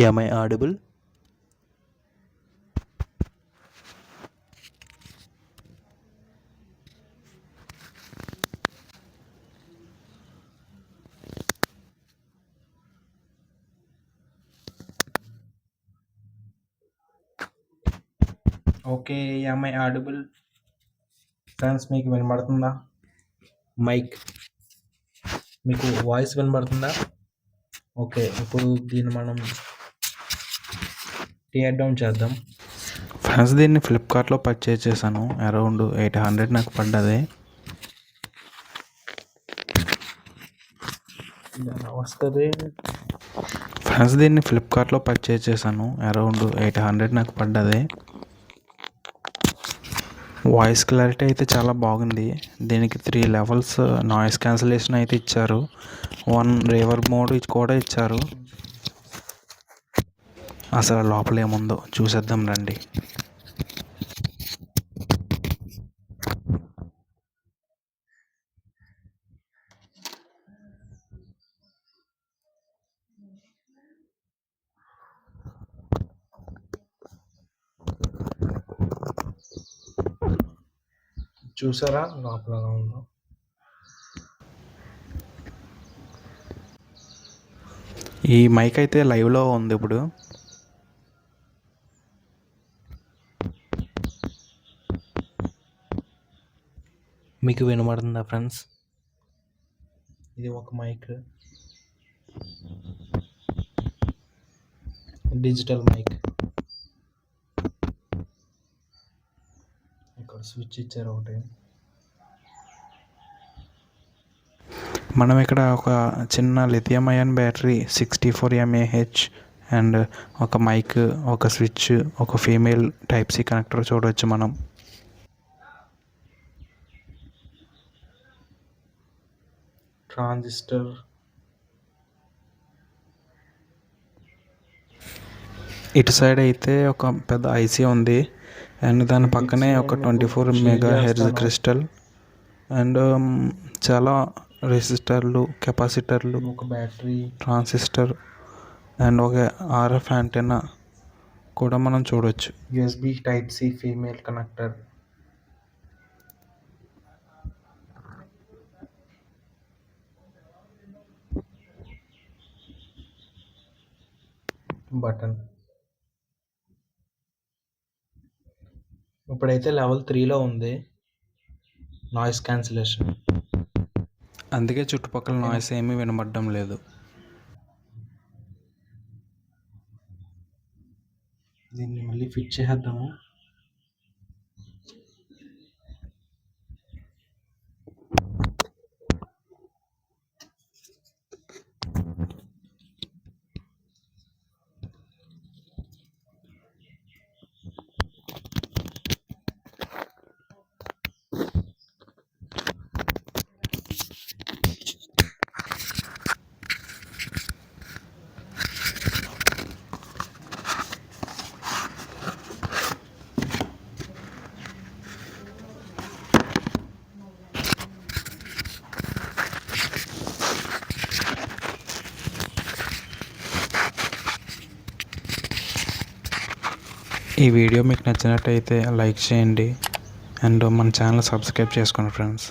Am I audible? Okay. am I audible? Friends మీకు వినబడుతుందా? Mic మీకు వాయిస్ వినబడుతుందా? ఓకే. ఇప్పుడు దీన్ని మనం టియర్ డౌన్ చేద్దాం. ఫ్రెండ్స్, దీన్ని ఫ్లిప్కార్ట్లో పర్చేజ్ చేశాను. అరౌండ్ 800 నాకు పడ్డది. ఇలా వస్తుంది. ఫ్రెండ్స్, దీన్ని ఫ్లిప్కార్ట్లో పర్చేజ్ చేశాను. అరౌండ్ 800 నాకు పడ్డది. వాయిస్ క్లారిటీ అయితే చాలా బాగుంది. దీనికి 3 లెవెల్స్ నాయిస్ క్యాన్సిలేషన్ అయితే ఇచ్చారు. 1 రివర్బ్ మోడ్ కూడా ఇచ్చారు. అసలు లోపల ఏముందో చూసేద్దాం రండి. చూసారా లోపల ఎలా ఉందో? ఈ మైక్ అయితే లైవ్లో ఉంది ఇప్పుడు. మీకు వినబడుతుందా ఫ్రెండ్స్? ఇది ఒక మైక్, డిజిటల్ మైక్. ఇక్కడ స్విచ్ ఇచ్చారు ఒకటి. మనం ఇక్కడ ఒక చిన్న lithium ion battery 64 mAh and ఒక మైక్, ఒక స్విచ్, ఒక ఫీమేల్ టైప్ సి కనెక్టర్ చూడవచ్చు మనం. ట్రాన్సిస్టర్, ఇటు సైడ్ అయితే ఒక పెద్ద ఐసీ ఉంది అండ్ దాని పక్కనే ఒక 24 మెగాహెర్జ్ క్రిస్టల్ అండ్ చాలా రెసిస్టర్లు, కెపాసిటర్లు, ఒక బ్యాటరీ, ట్రాన్సిస్టర్ అండ్ ఒక ఆర్ఎఫ్ యాంటెన్నా కూడా మనం చూడవచ్చు. USB type C female connector, button. ఇప్పుడైతే లెవెల్ 3లో ఉంది నాయిస్ క్యాన్సిలేషన్. అందుకే చుట్టుపక్కల నాయిస్ ఏమీ వినబడడం లేదు. దీన్ని మళ్ళీ ఫిట్ చేద్దాము. ఈ వీడియో మీకు నచ్చినట్టయితే లైక్ చేయండి అండ్ మన ఛానల్ సబ్స్క్రైబ్ చేసుకోండి ఫ్రెండ్స్.